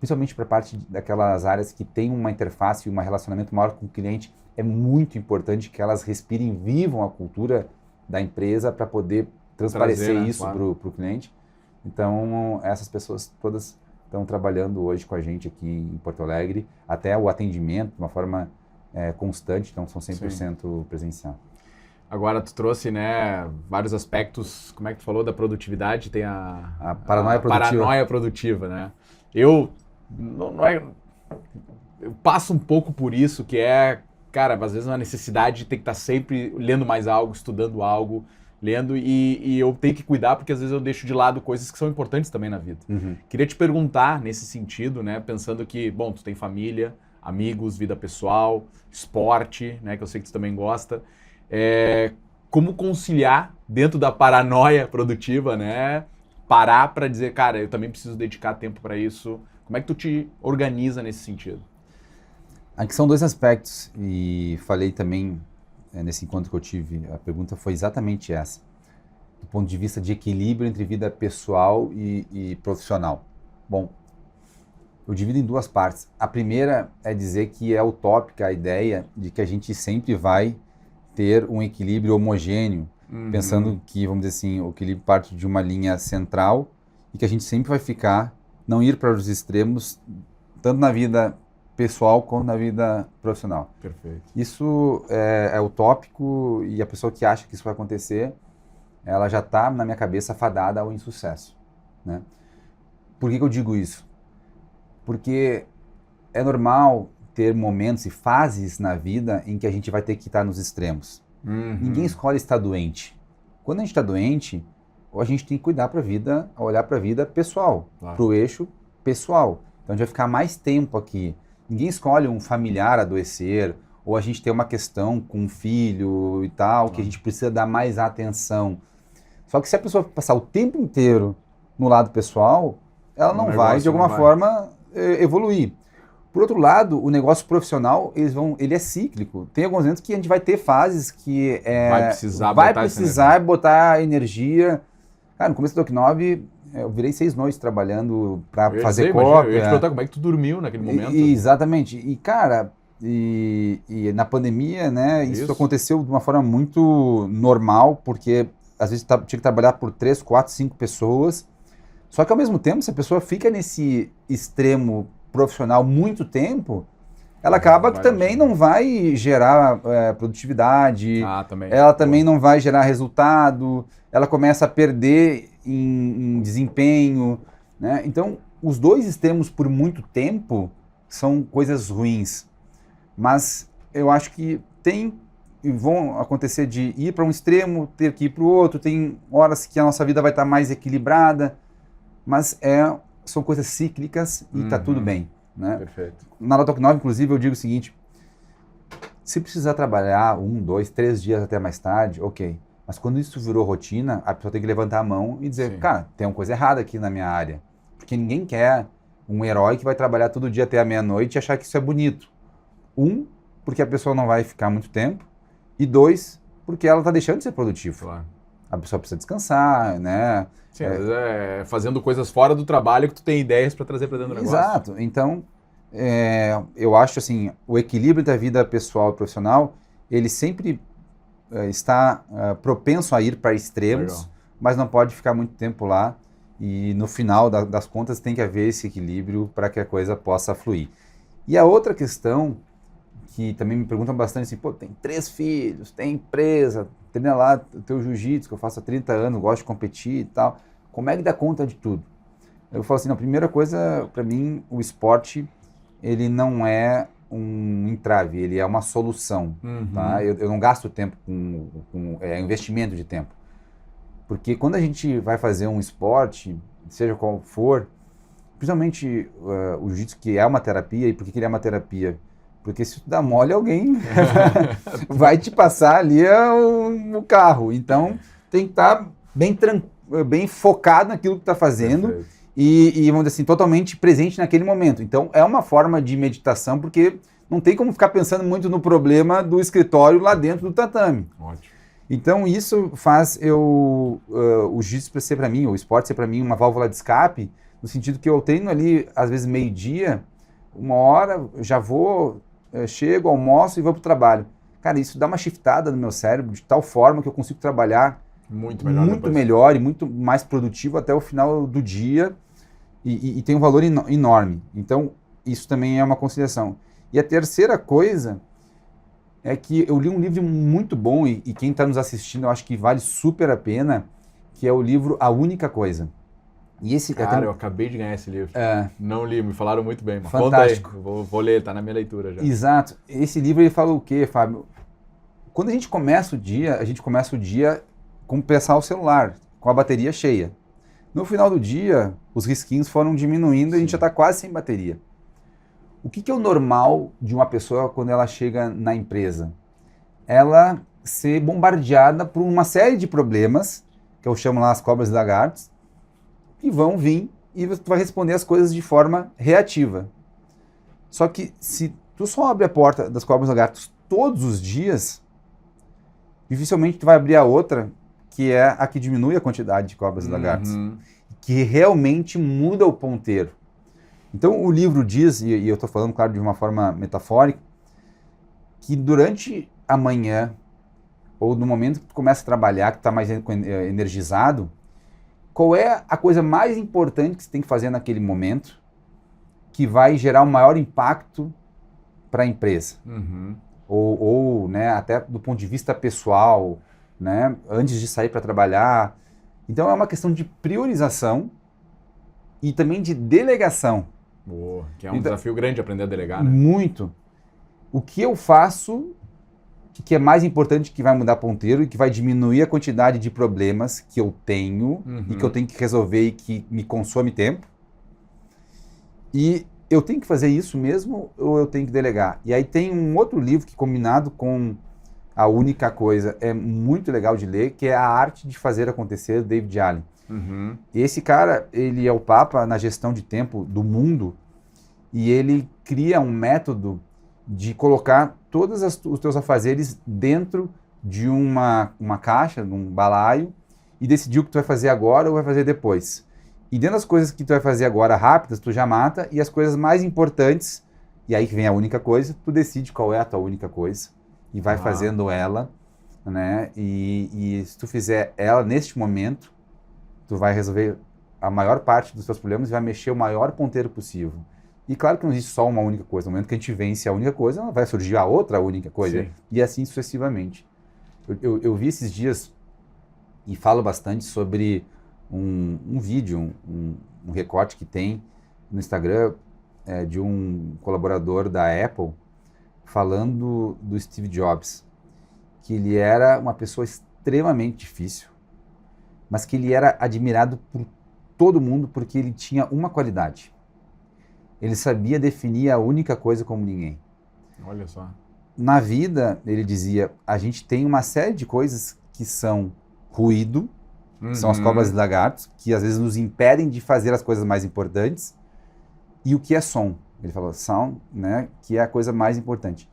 principalmente para a parte daquelas áreas que tem uma interface e um relacionamento maior com o cliente, é muito importante que elas respirem, vivam a cultura da empresa para poder transparecer isso para o cliente. Então, essas pessoas todas estão trabalhando hoje com a gente aqui em Porto Alegre, até o atendimento de uma forma constante, então são 100% presencial. Agora, tu trouxe, né, vários aspectos, como é que tu falou, da produtividade, tem a paranoia produtiva. Paranoia produtiva, né? Eu passo um pouco por isso, que é, cara, às vezes uma necessidade de ter que estar sempre lendo mais algo, estudando algo, lendo, e eu tenho que cuidar porque às vezes eu deixo de lado coisas que são importantes também na vida. Queria te perguntar nesse sentido, né, pensando que, bom, tu tem família, amigos, vida pessoal, esporte, né, que eu sei que tu também gosta, como conciliar dentro da paranoia produtiva, né, parar para dizer, cara, eu também preciso dedicar tempo para isso. Como é que tu te organiza nesse sentido? Aqui são dois aspectos, e falei também nesse encontro que eu tive, a pergunta foi exatamente essa, do ponto de vista de equilíbrio entre vida pessoal e profissional. Bom, eu divido em duas partes. A primeira é dizer que é utópica a ideia de que a gente sempre vai ter um equilíbrio homogêneo, pensando que, vamos dizer assim, o equilíbrio parte de uma linha central e que a gente sempre vai não ir para os extremos, tanto na vida pessoal quanto na vida profissional. Perfeito. Isso é utópico, e a pessoa que acha que isso vai acontecer, ela já está, na minha cabeça, fadada ao insucesso, né? Por que eu digo isso? Porque é normal ter momentos e fases na vida em que a gente vai ter que estar nos extremos. Ninguém escolhe estar doente. Quando a gente está doente, a gente tem que cuidar para a vida, olhar para a vida pessoal, para o eixo pessoal. Então a gente vai ficar mais tempo aqui. Ninguém escolhe um familiar adoecer, ou a gente ter uma questão com um filho e tal, que a gente precisa dar mais atenção. Só que se a pessoa passar o tempo inteiro no lado pessoal, ela não vai, de alguma forma, evoluir. Por outro lado, o negócio profissional, ele é cíclico. Tem alguns momentos que a gente vai ter fases que vai precisar botar energia. Cara, no começo do Doc9, eu virei 6 noites trabalhando para fazer cópia. Eu ia te perguntar como é que tu dormiu naquele momento. Exatamente. E, cara, na pandemia, né, isso aconteceu de uma forma muito normal, porque às vezes tinha que trabalhar por 3, 4, 5 pessoas. Só que ao mesmo tempo, se a pessoa fica nesse extremo profissional muito tempo, ela acaba que também não vai gerar produtividade, ela também não vai gerar resultado, ela começa a perder em desempenho, né? Então, os dois extremos por muito tempo são coisas ruins, mas eu acho que vão acontecer de ir para um extremo, ter que ir para o outro, tem horas que a nossa vida vai estar mais equilibrada, mas são coisas cíclicas e está tudo bem, né? Perfeito. Na Doc9, inclusive, eu digo o seguinte: se precisar trabalhar 1, 2, 3 dias até mais tarde, ok. Mas quando isso virou rotina, a pessoa tem que levantar a mão e dizer, cara, tem uma coisa errada aqui na minha área. Porque ninguém quer um herói que vai trabalhar todo dia até a meia-noite e achar que isso é bonito. 1, porque a pessoa não vai ficar muito tempo. E 2, porque ela está deixando de ser produtiva. Claro. A pessoa precisa descansar, né? Sim, às vezes fazendo coisas fora do trabalho que tu tem ideias para trazer para dentro do negócio. Exato. Então, eu acho assim, o equilíbrio da vida pessoal e profissional, ele sempre está propenso a ir para extremos, mas não pode ficar muito tempo lá. E no final das contas tem que haver esse equilíbrio para que a coisa possa fluir. E a outra questão, que também me perguntam bastante assim, pô, tem 3 filhos, tem empresa, treina lá o teu jiu-jitsu, que eu faço há 30 anos, gosto de competir e tal. Como é que dá conta de tudo? Eu falo assim, a primeira coisa, para mim, o esporte, ele não é um entrave, ele é uma solução. Tá? Eu não gasto tempo com investimento de tempo. Porque quando a gente vai fazer um esporte, seja qual for, principalmente o jiu-jitsu, que é uma terapia, e por que ele é uma terapia? Porque se tu dá mole, alguém vai te passar ali o carro. Então, tem que estar bem focado naquilo que está fazendo e, vamos dizer assim, totalmente presente naquele momento. Então, é uma forma de meditação, porque não tem como ficar pensando muito no problema do escritório lá dentro do tatame. Ótimo. Então, isso faz o jiu-jitsu ser para mim, o esporte ser para mim uma válvula de escape no sentido que eu treino ali, às vezes, meio-dia, 1 hora, já vou, chego, almoço e vou pro trabalho. Cara, isso dá uma shiftada no meu cérebro de tal forma que eu consigo trabalhar Muito melhor e muito mais produtivo até o final do dia e tem um valor enorme. Então, isso também é uma consideração. E a terceira coisa é que eu li um livro muito bom e quem está nos assistindo eu acho que vale super a pena, que é o livro A Única Coisa. E esse, Cara, eu acabei de ganhar esse livro. Não li, me falaram muito bem. Mas fantástico. Conta aí, vou ler, tá na minha leitura já. Exato. Esse livro ele fala o quê, Fábio? Quando a gente começa o dia com pensar o celular, com a bateria cheia. No final do dia, os risquinhos foram diminuindo e a gente já está quase sem bateria. O que é o normal de uma pessoa quando ela chega na empresa? Ela ser bombardeada por uma série de problemas, que eu chamo lá as cobras e lagartos, que vão vir e tu vai responder as coisas de forma reativa. Só que se tu só abre a porta das cobras e lagartos todos os dias, dificilmente tu vai abrir a outra, que é a que diminui a quantidade de cobras e lagartos, que realmente muda o ponteiro. Então o livro diz, e eu estou falando, claro, de uma forma metafórica, que durante a manhã, ou no momento que tu começa a trabalhar, que tu está mais energizado, qual é a coisa mais importante que você tem que fazer naquele momento, que vai gerar um maior impacto para a empresa? Ou né, até do ponto de vista pessoal, né, antes de sair para trabalhar. Então é uma questão de priorização e também de delegação. Boa, que é um desafio grande aprender a delegar, né? Muito. O que eu faço que é mais importante, que vai mudar ponteiro e que vai diminuir a quantidade de problemas que eu tenho e que eu tenho que resolver e que me consome tempo. E eu tenho que fazer isso mesmo ou eu tenho que delegar? E aí tem um outro livro que, combinado com A Única Coisa, é muito legal de ler, que é A Arte de Fazer Acontecer, do David Allen. E esse cara, ele é o papa na gestão de tempo do mundo e ele cria um método de colocar todos os teus afazeres dentro de uma caixa, de um balaio, e decidir o que tu vai fazer agora ou vai fazer depois. E dentro das coisas que tu vai fazer agora rápidas, tu já mata, e as coisas mais importantes, e aí que vem a única coisa, tu decide qual é a tua única coisa, e vai fazendo ela, né? E se tu fizer ela neste momento, tu vai resolver a maior parte dos teus problemas e vai mexer o maior ponteiro possível. E claro que não existe só uma única coisa. No momento que a gente vence a única coisa, vai surgir a outra única coisa. Sim. E assim sucessivamente. Eu vi esses dias e falo bastante sobre um vídeo, um recorte que tem no Instagram de um colaborador da Apple falando do Steve Jobs, que ele era uma pessoa extremamente difícil, mas que ele era admirado por todo mundo porque ele tinha uma qualidade. Ele sabia definir a única coisa como ninguém. Olha só. Na vida, ele dizia, a gente tem uma série de coisas que são ruído, que são as cobras e lagartos, que às vezes nos impedem de fazer as coisas mais importantes, e o que é som. Ele falou, sound, né, que é a coisa mais importante.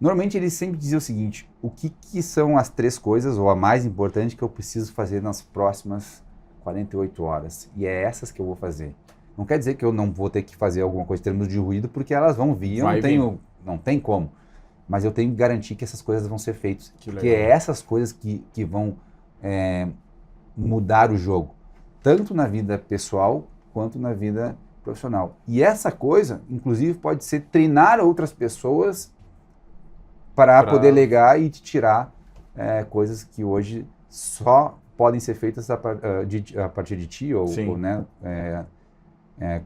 Normalmente ele sempre dizia o seguinte, o que são as 3 coisas, ou a mais importante, que eu preciso fazer nas próximas 48 horas? E é essas que eu vou fazer. Não quer dizer que eu não vou ter que fazer alguma coisa em termos de ruído, porque elas vão vir, não tem como. Mas eu tenho que garantir que essas coisas vão ser feitas. Porque é essas coisas que vão mudar o jogo. Tanto na vida pessoal, quanto na vida profissional. E essa coisa, inclusive, pode ser treinar outras pessoas para poder delegar e te tirar coisas que hoje só podem ser feitas a partir de ti, ou né,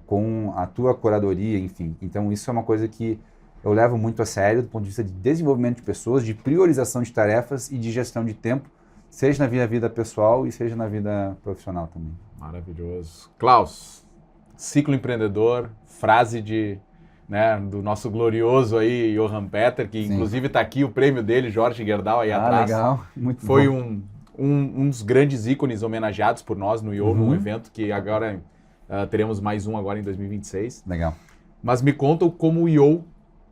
com a tua curadoria, enfim. Então isso é uma coisa que eu levo muito a sério do ponto de vista de desenvolvimento de pessoas, de priorização de tarefas e de gestão de tempo, seja na vida pessoal e seja na vida profissional também. Maravilhoso. Klaus, ciclo empreendedor, frase do nosso glorioso aí, Johan Peter, que inclusive está aqui o prêmio dele, Jorge Gerdau, aí atrás. Legal, muito Foi bom. um dos grandes ícones homenageados por nós no IO, num evento que agora teremos mais um agora em 2026. Legal. Mas me conta como o IO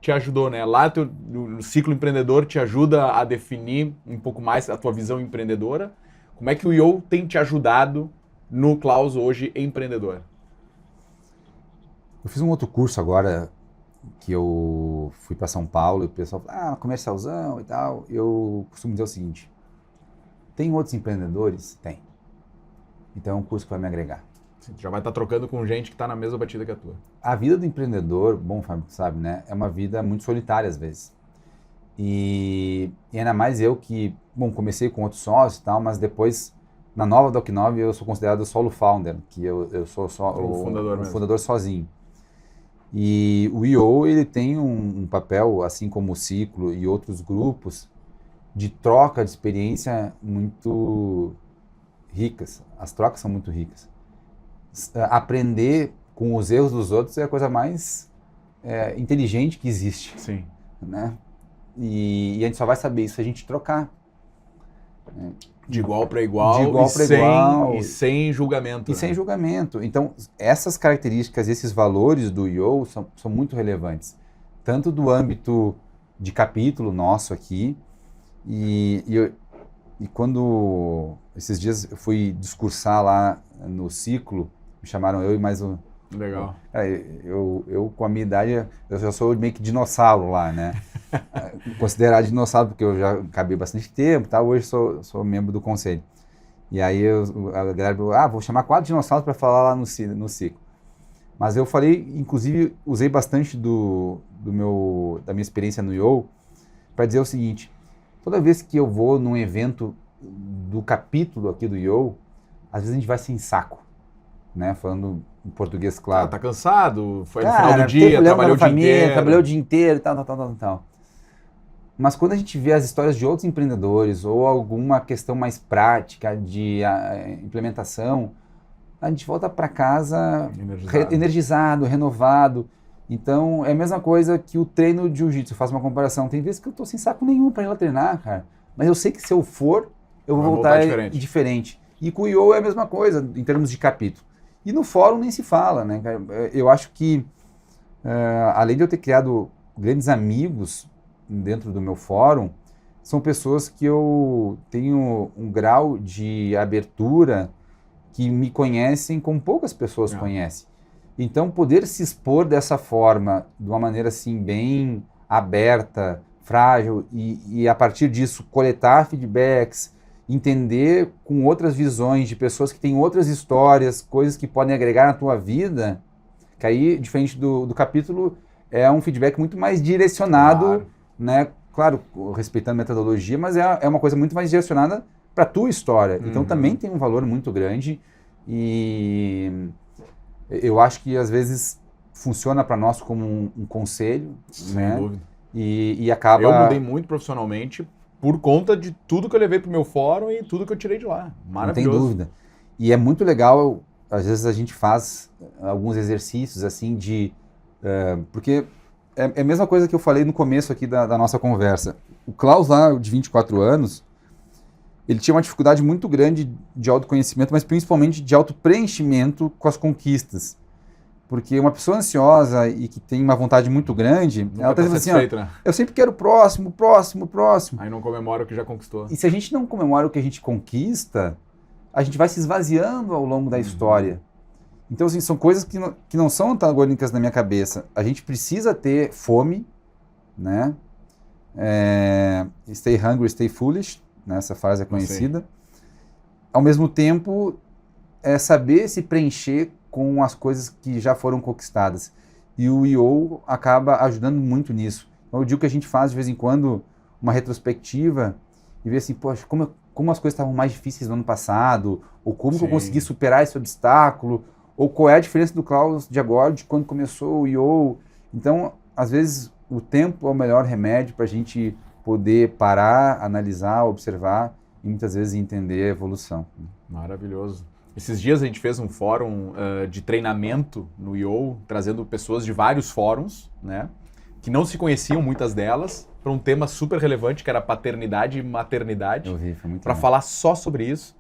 te ajudou, né? Lá no ciclo empreendedor te ajuda a definir um pouco mais a tua visão empreendedora. Como é que o IO tem te ajudado no Klaus hoje empreendedor? Eu fiz um outro curso agora, que eu fui para São Paulo, e o pessoal falou, comercialzão e tal. Eu costumo dizer o seguinte, tem outros empreendedores? Tem. Então é um curso que vai me agregar. Sim, tu já vai estar trocando com gente que está na mesma batida que a tua. A vida do empreendedor, bom, Fábio, tu sabe, né? É uma vida muito solitária às vezes. E ainda mais eu que, bom, comecei com outros sócios e tal, mas depois, na nova Doc9, eu sou considerado solo founder, que eu sou só o fundador sozinho. E o IO, ele tem um papel, assim como o Ciclo e outros grupos, de troca de experiência muito ricas. As trocas são muito ricas. Aprender com os erros dos outros é a coisa mais inteligente que existe. Sim. Né? E a gente só vai saber isso se a gente trocar. De igual para igual, e sem julgamento. E sem julgamento. Então, essas características, esses valores do IO são muito relevantes. Tanto do âmbito de capítulo nosso aqui, e quando, esses dias, eu fui lá no Ciclo, me chamaram eu e mais um... Legal. Eu com a minha idade, eu já sou meio que dinossauro lá, né? Considerado dinossauro, porque eu já acabei bastante tempo, tá? Hoje sou membro do conselho. E aí a galera falou, vou chamar 4 dinossauros para falar lá no Ciclo. Mas eu falei, inclusive, usei bastante da minha experiência no IO para dizer o seguinte, toda vez que eu vou num evento do capítulo aqui do IO, às vezes a gente vai sem saco, né? Falando em português claro. Tá cansado, foi no final do dia, trabalhou o dia inteiro. Trabalhou o dia inteiro, tal. Mas quando a gente vê as histórias de outros empreendedores ou alguma questão mais prática de implementação, a gente volta para casa energizado, renovado. Então, é a mesma coisa que o treino de jiu-jitsu. Eu faço uma comparação. Tem vezes que eu tô sem saco nenhum para ir lá treinar, cara. Mas eu sei que se eu for, eu vou voltar diferente. E com o IO é a mesma coisa, em termos de capítulo. E no fórum nem se fala, né? Eu acho que, além de eu ter criado grandes amigos dentro do meu fórum, são pessoas que eu tenho um grau de abertura que me conhecem como poucas pessoas conhecem. Então, poder se expor dessa forma, de uma maneira assim bem aberta, frágil, e a partir disso coletar feedbacks, entender com outras visões de pessoas que têm outras histórias, coisas que podem agregar na tua vida, que aí, diferente do capítulo, é um feedback muito mais direcionado, né? Claro, respeitando a metodologia, mas é uma coisa muito mais direcionada para a tua história. Então também tem um valor muito grande e eu acho que às vezes funciona para nós como um conselho, né? Sem dúvida. E acaba... Eu mudei muito profissionalmente por conta de tudo que eu levei pro meu fórum e tudo que eu tirei de lá. Maravilhoso. Não tem dúvida. E é muito legal, às vezes a gente faz alguns exercícios assim de... porque é a mesma coisa que eu falei no começo aqui da nossa conversa. O Klaus lá, de 24 anos, ele tinha uma dificuldade muito grande de autoconhecimento, mas principalmente de autopreenchimento com as conquistas. Porque uma pessoa ansiosa e que tem uma vontade muito grande, nunca ela está dizendo assim, né? Eu sempre quero o próximo. Aí não comemora o que já conquistou. E se a gente não comemora o que a gente conquista, a gente vai se esvaziando ao longo da história. Então, assim, são coisas que não são antagônicas na minha cabeça. A gente precisa ter fome, né? Stay hungry, stay foolish, né? Essa frase é conhecida. Ao mesmo tempo, saber se preencher com as coisas que já foram conquistadas. E o IO acaba ajudando muito nisso. Então, eu digo que a gente faz, de vez em quando, uma retrospectiva e vê assim, poxa, como as coisas estavam mais difíceis no ano passado, ou como que eu consegui superar esse obstáculo, ou qual é a diferença do Klaus de agora, de quando começou o IO. Então, às vezes, o tempo é o melhor remédio para a gente poder parar, analisar, observar e muitas vezes entender a evolução. Maravilhoso. Esses dias a gente fez um fórum de treinamento no IO, trazendo pessoas de vários fóruns, né, que não se conheciam, muitas delas, para um tema super relevante, que era paternidade e maternidade. Eu vi, foi muito para falar só sobre isso.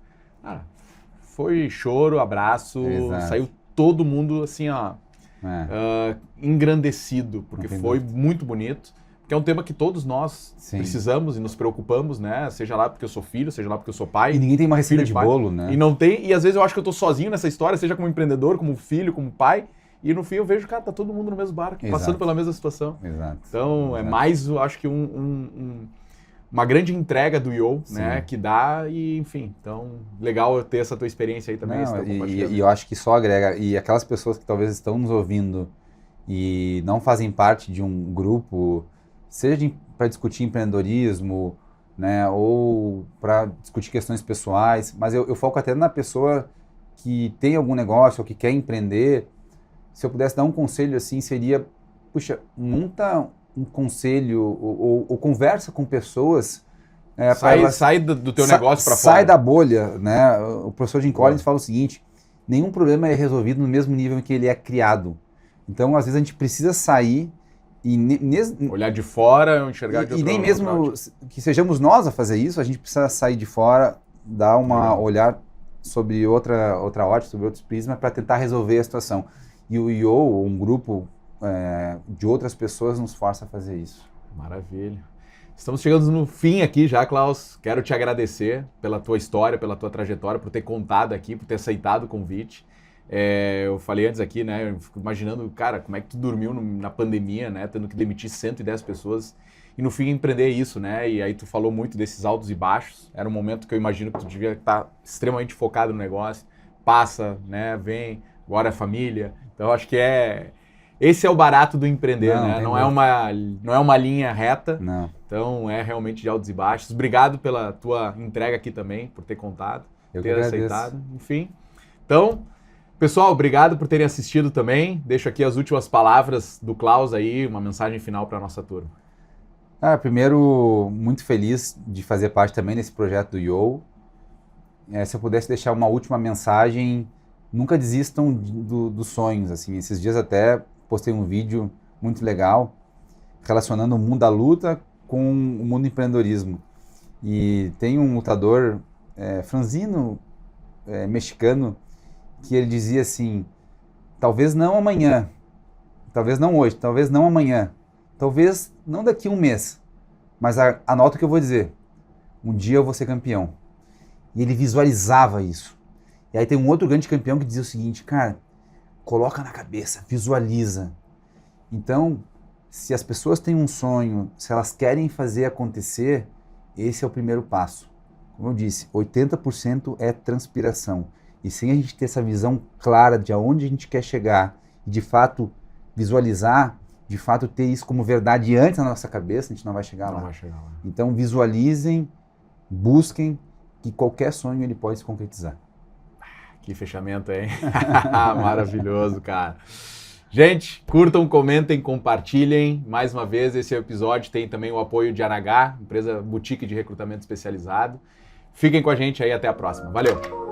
Foi choro, abraço, saiu todo mundo assim, ó, engrandecido, porque foi muito bonito. Que é um tema que todos nós precisamos e nos preocupamos, né? Seja lá porque eu sou filho, seja lá porque eu sou pai. E ninguém tem uma receita de bolo, né? E não tem, e às vezes eu acho que eu tô sozinho nessa história, seja como empreendedor, como filho, como pai. E no fim eu vejo, cara, tá todo mundo no mesmo barco, passando pela mesma situação. Exato. Então é mais, eu acho que uma grande entrega do Yo, né, que dá e, enfim, então legal eu ter essa tua experiência aí também. E eu acho que só agrega, e aquelas pessoas que talvez estão nos ouvindo e não fazem parte de um grupo, seja para discutir empreendedorismo, né, ou para discutir questões pessoais, mas eu foco até na pessoa que tem algum negócio ou que quer empreender. Se eu pudesse dar um conselho assim, seria, puxa, monta um conselho ou conversa com pessoas. Sai do teu negócio para fora. Sai da bolha, né? O professor Jim Collins fala o seguinte, nenhum problema é resolvido no mesmo nível em que ele é criado. Então, às vezes, a gente precisa sair e... olhar de fora, enxergar de outro lado. E nem mesmo que sejamos nós a fazer isso, a gente precisa sair de fora, dar olhar sobre outra ótica, sobre outros prismas, para tentar resolver a situação. E o Yo, um grupo de outras pessoas, nos força a fazer isso. Maravilha. Estamos chegando no fim aqui já, Klaus. Quero te agradecer pela tua história, pela tua trajetória, por ter contado aqui, por ter aceitado o convite. Eu falei antes aqui, né? Eu fico imaginando, cara, como é que tu dormiu na pandemia, né? Tendo que demitir 110 pessoas e no fim empreender isso, né? E aí tu falou muito desses altos e baixos. Era um momento que eu imagino que tu devia estar extremamente focado no negócio. Passa, né? Vem, agora é família. Então acho que esse é o barato do empreender, né? Não é uma linha reta. Não. Então é realmente de altos e baixos. Obrigado pela tua entrega aqui também, por ter contado, ter aceitado. Enfim. Então, pessoal, obrigado por terem assistido também. Deixo aqui as últimas palavras do Klaus aí, uma mensagem final para a nossa turma. Primeiro, muito feliz de fazer parte também desse projeto do Yo. Se eu pudesse deixar uma última mensagem, nunca desistam dos sonhos. Assim. Esses dias até postei um vídeo muito legal relacionando o mundo da luta com o mundo do empreendedorismo. E tem um lutador franzino, mexicano, que ele dizia assim, talvez não amanhã, talvez não hoje, talvez não amanhã, talvez não daqui a um mês, mas anota o que eu vou dizer, um dia eu vou ser campeão. E ele visualizava isso. E aí tem um outro grande campeão que dizia o seguinte, cara, coloca na cabeça, visualiza. Então, se as pessoas têm um sonho, se elas querem fazer acontecer, esse é o primeiro passo. Como eu disse, 80% é transpiração. E sem a gente ter essa visão clara de aonde a gente quer chegar e de fato visualizar, de fato ter isso como verdade antes na nossa cabeça, a gente não vai chegar lá. Então visualizem, busquem, que qualquer sonho ele pode se concretizar. Que fechamento, hein? Maravilhoso, cara. Gente, curtam, comentem, compartilhem. Mais uma vez, esse episódio tem também o apoio de ANH, empresa boutique de recrutamento especializado. Fiquem com a gente aí, até a próxima. Valeu!